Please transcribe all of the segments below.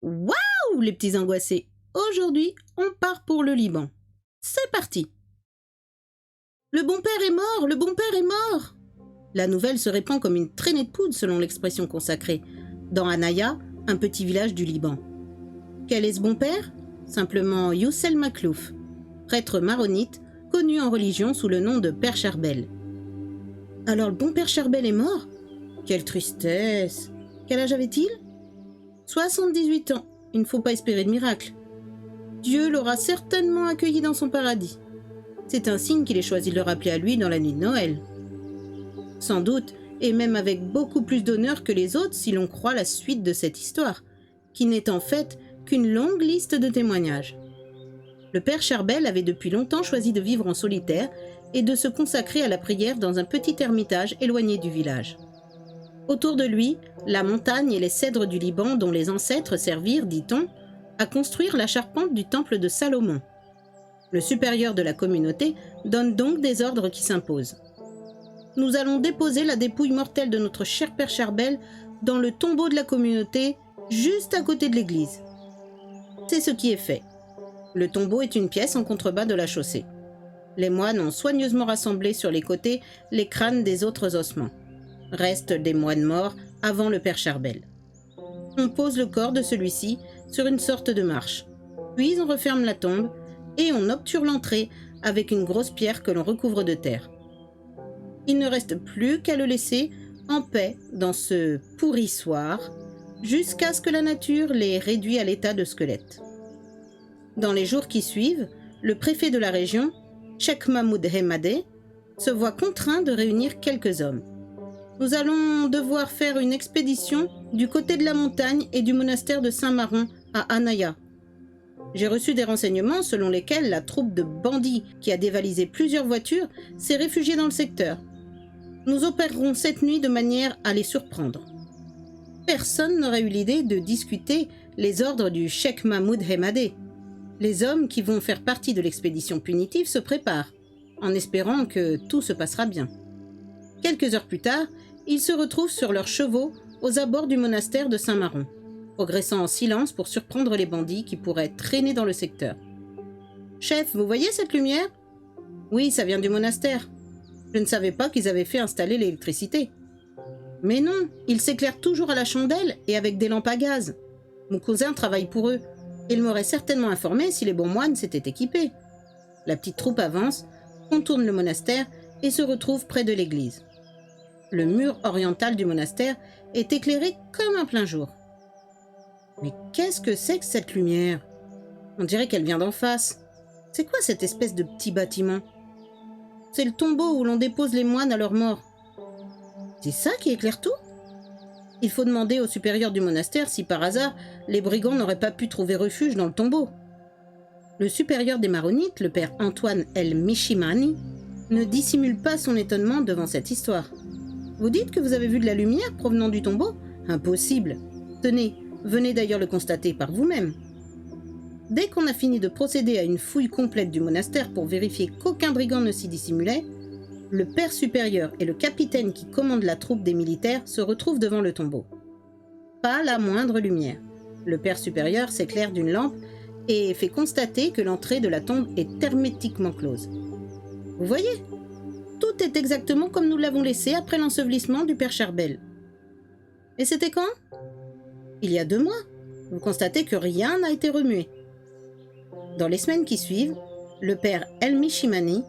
Waouh, les petits angoissés! Aujourd'hui, on part pour le Liban. C'est parti! Le bon père est mort! Le bon père est mort! La nouvelle se répand comme une traînée de poudre selon l'expression consacrée, dans Anaya, un petit village du Liban. Quel est ce bon père? Simplement Youssel Maklouf, prêtre maronite, connu en religion sous le nom de Père Charbel. Alors le bon père Charbel est mort? Quelle tristesse! Quel âge avait-il? 78 ans, il ne faut pas espérer de miracle. Dieu l'aura certainement accueilli dans son paradis. C'est un signe qu'il ait choisi de le rappeler à lui dans la nuit de Noël. Sans doute, et même avec beaucoup plus d'honneur que les autres si l'on croit la suite de cette histoire, qui n'est en fait qu'une longue liste de témoignages. Le père Charbel avait depuis longtemps choisi de vivre en solitaire et de se consacrer à la prière dans un petit ermitage éloigné du village. Autour de lui, la montagne et les cèdres du Liban dont les ancêtres servirent, dit-on, à construire la charpente du temple de Salomon. Le supérieur de la communauté donne donc des ordres qui s'imposent. Nous allons déposer la dépouille mortelle de notre cher père Charbel dans le tombeau de la communauté, juste à côté de l'église. C'est ce qui est fait. Le tombeau est une pièce en contrebas de la chaussée. Les moines ont soigneusement rassemblé sur les côtés les crânes des autres ossements. Restent des moines morts avant le père Charbel. On pose le corps de celui-ci sur une sorte de marche. Puis on referme la tombe et on obture l'entrée avec une grosse pierre que l'on recouvre de terre. Il ne reste plus qu'à le laisser en paix dans ce pourrissoir jusqu'à ce que la nature l'ait réduit à l'état de squelette. Dans les jours qui suivent, le préfet de la région, Cheikh Mahmoud Hemadeh, se voit contraint de réunir quelques hommes. Nous allons devoir faire une expédition du côté de la montagne et du monastère de Saint-Maron à Anaya. J'ai reçu des renseignements selon lesquels la troupe de bandits qui a dévalisé plusieurs voitures s'est réfugiée dans le secteur. Nous opérerons cette nuit de manière à les surprendre. Personne n'aurait eu l'idée de discuter les ordres du Cheikh Mahmoud Hemadeh. Les hommes qui vont faire partie de l'expédition punitive se préparent, en espérant que tout se passera bien. Quelques heures plus tard, ils se retrouvent sur leurs chevaux aux abords du monastère de Saint-Maron, progressant en silence pour surprendre les bandits qui pourraient traîner dans le secteur. « Chef, vous voyez cette lumière ? » ?»« Oui, ça vient du monastère. Je ne savais pas qu'ils avaient fait installer l'électricité. »« Mais non, ils s'éclairent toujours à la chandelle et avec des lampes à gaz. Mon cousin travaille pour eux. Il m'aurait certainement informé si les bons moines s'étaient équipés. » La petite troupe avance, contourne le monastère et se retrouve près de l'église. Le mur oriental du monastère est éclairé comme un plein jour. Mais qu'est-ce que c'est que cette lumière? On dirait qu'elle vient d'en face. C'est quoi cette espèce de petit bâtiment? C'est le tombeau où l'on dépose les moines à leur mort. C'est ça qui éclaire tout? Il faut demander au supérieur du monastère si par hasard les brigands n'auraient pas pu trouver refuge dans le tombeau. Le supérieur des maronites, le père Antoine El Mishimani, ne dissimule pas son étonnement devant cette histoire. Vous dites que vous avez vu de la lumière provenant du tombeau? Impossible. Tenez, venez d'ailleurs le constater par vous-même. Dès qu'on a fini de procéder à une fouille complète du monastère pour vérifier qu'aucun brigand ne s'y dissimulait, le père supérieur et le capitaine qui commande la troupe des militaires se retrouvent devant le tombeau. Pas la moindre lumière. Le père supérieur s'éclaire d'une lampe et fait constater que l'entrée de la tombe est hermétiquement close. Vous voyez? Tout est exactement comme nous l'avons laissé après l'ensevelissement du père Charbel. Et c'était quand? Il y a 2 mois. Vous constatez que rien n'a été remué. Dans les semaines qui suivent, le père El Mishimani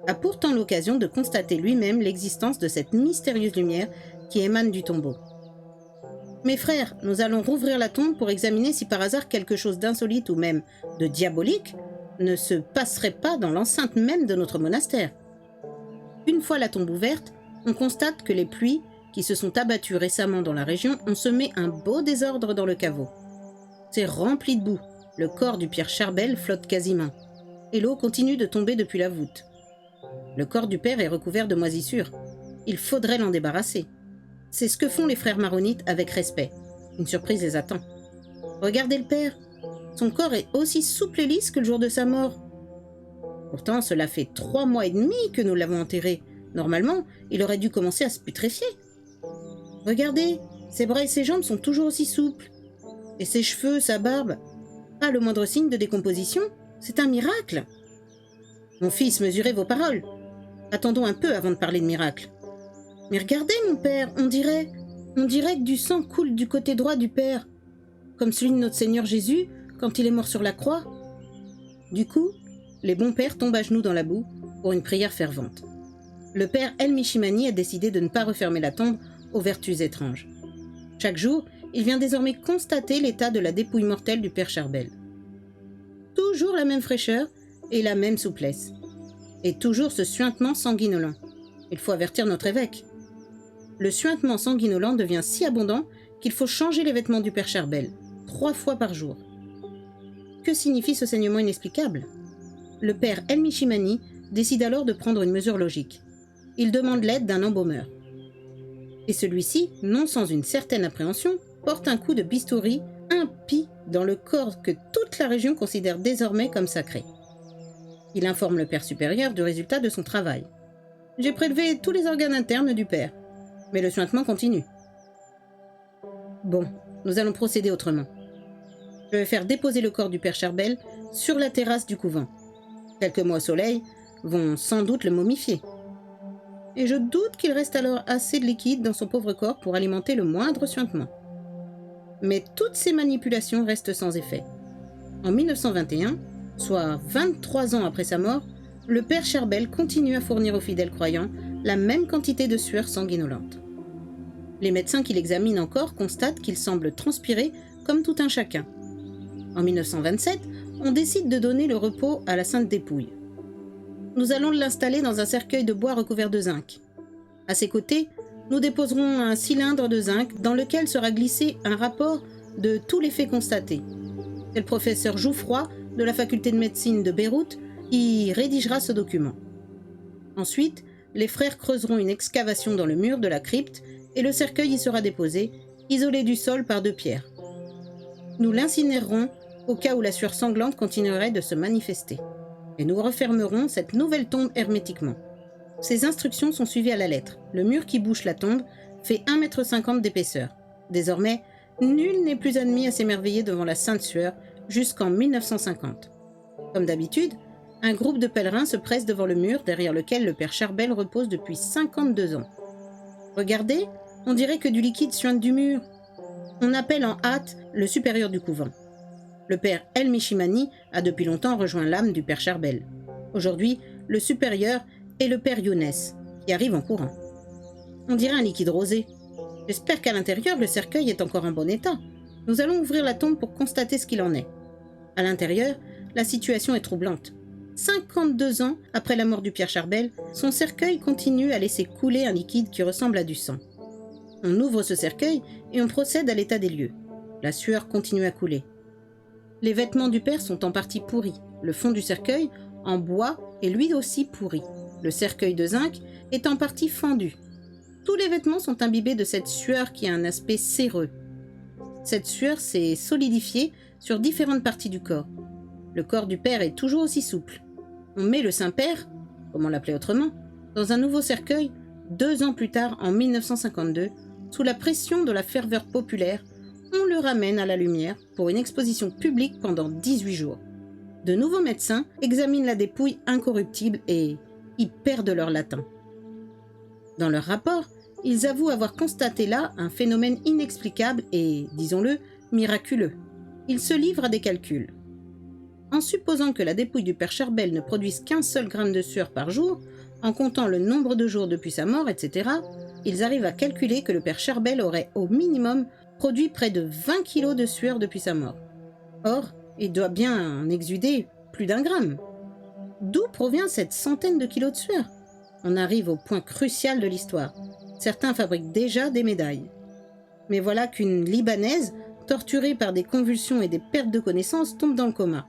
a pourtant l'occasion de constater lui-même l'existence de cette mystérieuse lumière qui émane du tombeau. Mes frères, nous allons rouvrir la tombe pour examiner si par hasard quelque chose d'insolite ou même de diabolique ne se passerait pas dans l'enceinte même de notre monastère. Une fois la tombe ouverte, on constate que les pluies qui se sont abattues récemment dans la région ont semé un beau désordre dans le caveau. C'est rempli de boue, le corps du père Charbel flotte quasiment, et l'eau continue de tomber depuis la voûte. Le corps du père est recouvert de moisissures. Il faudrait l'en débarrasser. C'est ce que font les frères maronites avec respect. Une surprise les attend. Regardez le père. Son corps est aussi souple et lisse que le jour de sa mort. Pourtant, cela fait 3 mois et demi que nous l'avons enterré. Normalement, il aurait dû commencer à se putréfier. Regardez, ses bras et ses jambes sont toujours aussi souples. Et ses cheveux, sa barbe, pas le moindre signe de décomposition. C'est un miracle. Mon fils, mesurez vos paroles. Attendons un peu avant de parler de miracle. Mais regardez, mon père, on dirait que du sang coule du côté droit du père, comme celui de notre Seigneur Jésus quand il est mort sur la croix. Du coup, les bons pères tombent à genoux dans la boue pour une prière fervente. Le père El Mishimani a décidé de ne pas refermer la tombe aux vertus étranges. Chaque jour, il vient désormais constater l'état de la dépouille mortelle du père Charbel. Toujours la même fraîcheur et la même souplesse. Et toujours ce suintement sanguinolent. Il faut avertir notre évêque. Le suintement sanguinolent devient si abondant qu'il faut changer les vêtements du père Charbel, 3 fois par jour. Que signifie ce saignement inexplicable? Le père El Mishimani décide alors de prendre une mesure logique. Il demande l'aide d'un embaumeur. Et celui-ci, non sans une certaine appréhension, porte un coup de bistouri impie dans le corps que toute la région considère désormais comme sacré. Il informe le père supérieur du résultat de son travail. « J'ai prélevé tous les organes internes du père, mais le suintement continue. » Bon, nous allons procéder autrement. Je vais faire déposer le corps du père Charbel sur la terrasse du couvent. Quelques mois au soleil vont sans doute le momifier. Et je doute qu'il reste alors assez de liquide dans son pauvre corps pour alimenter le moindre suintement. Mais toutes ces manipulations restent sans effet. En 1921, soit 23 ans après sa mort, le père Charbel continue à fournir aux fidèles croyants la même quantité de sueur sanguinolente. Les médecins qui l'examinent encore constatent qu'il semble transpirer comme tout un chacun. En 1927, on décide de donner le repos à la Sainte Dépouille. Nous allons l'installer dans un cercueil de bois recouvert de zinc. À ses côtés, nous déposerons un cylindre de zinc dans lequel sera glissé un rapport de tous les faits constatés. C'est le professeur Jouffroy de la faculté de médecine de Beyrouth qui rédigera ce document. Ensuite, les frères creuseront une excavation dans le mur de la crypte et le cercueil y sera déposé, isolé du sol par 2 pierres. Nous l'incinérerons au cas où la sueur sanglante continuerait de se manifester. Et nous refermerons cette nouvelle tombe hermétiquement. Ces instructions sont suivies à la lettre. Le mur qui bouche la tombe fait 1,50 m d'épaisseur. Désormais, nul n'est plus admis à s'émerveiller devant la sainte sueur jusqu'en 1950. Comme d'habitude, un groupe de pèlerins se presse devant le mur derrière lequel le père Charbel repose depuis 52 ans. Regardez, on dirait que du liquide suinte du mur. On appelle en hâte le supérieur du couvent. Le père El Mishimani a depuis longtemps rejoint l'âme du père Charbel. Aujourd'hui, le supérieur est le père Younes, qui arrive en courant. On dirait un liquide rosé. J'espère qu'à l'intérieur, le cercueil est encore en bon état. Nous allons ouvrir la tombe pour constater ce qu'il en est. À l'intérieur, la situation est troublante. 52 ans après la mort du père Charbel, son cercueil continue à laisser couler un liquide qui ressemble à du sang. On ouvre ce cercueil et on procède à l'état des lieux. La sueur continue à couler. Les vêtements du père sont en partie pourris. Le fond du cercueil, en bois, est lui aussi pourri. Le cercueil de zinc est en partie fendu. Tous les vêtements sont imbibés de cette sueur qui a un aspect céreux. Cette sueur s'est solidifiée sur différentes parties du corps. Le corps du père est toujours aussi souple. On met le Saint-Père, comme on l'appelait autrement, dans un nouveau cercueil 2 ans plus tard, en 1952, sous la pression de la ferveur populaire. On le ramène à la lumière pour une exposition publique pendant 18 jours. De nouveaux médecins examinent la dépouille incorruptible et y perdent leur latin. Dans leur rapport, ils avouent avoir constaté là un phénomène inexplicable et, disons-le, miraculeux. Ils se livrent à des calculs. En supposant que la dépouille du père Charbel ne produise qu'un seul gramme de sueur par jour, en comptant le nombre de jours depuis sa mort, etc., ils arrivent à calculer que le père Charbel aurait au minimum produit près de 20 kilos de sueur depuis sa mort. Or, il doit bien en exuder plus d'1 gramme. D'où provient cette centaine de kilos de sueur? On arrive au point crucial de l'histoire. Certains fabriquent déjà des médailles. Mais voilà qu'une Libanaise, torturée par des convulsions et des pertes de connaissance, tombe dans le coma.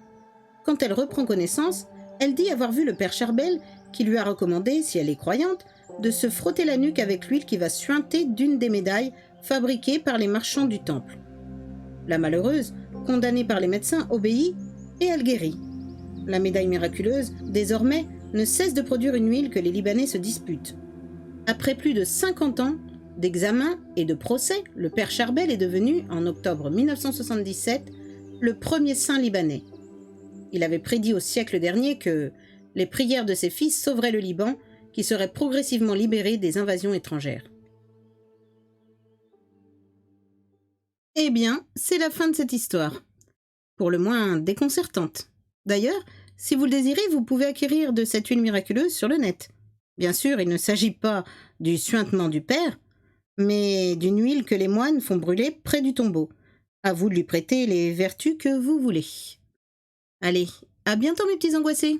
Quand elle reprend connaissance, elle dit avoir vu le père Charbel qui lui a recommandé, si elle est croyante, de se frotter la nuque avec l'huile qui va suinter d'une des médailles fabriquées par les marchands du temple. La malheureuse, condamnée par les médecins, obéit et elle guérit. La médaille miraculeuse, désormais, ne cesse de produire une huile que les Libanais se disputent. Après plus de 50 ans, d'examens et de procès, le père Charbel est devenu, en octobre 1977, le premier saint libanais. Il avait prédit au siècle dernier que les prières de ses fils sauveraient le Liban, qui serait progressivement libéré des invasions étrangères. Eh bien, c'est la fin de cette histoire. Pour le moins déconcertante. D'ailleurs, si vous le désirez, vous pouvez acquérir de cette huile miraculeuse sur le net. Bien sûr, il ne s'agit pas du suintement du père, mais d'une huile que les moines font brûler près du tombeau. À vous de lui prêter les vertus que vous voulez. Allez, à bientôt mes petits angoissés!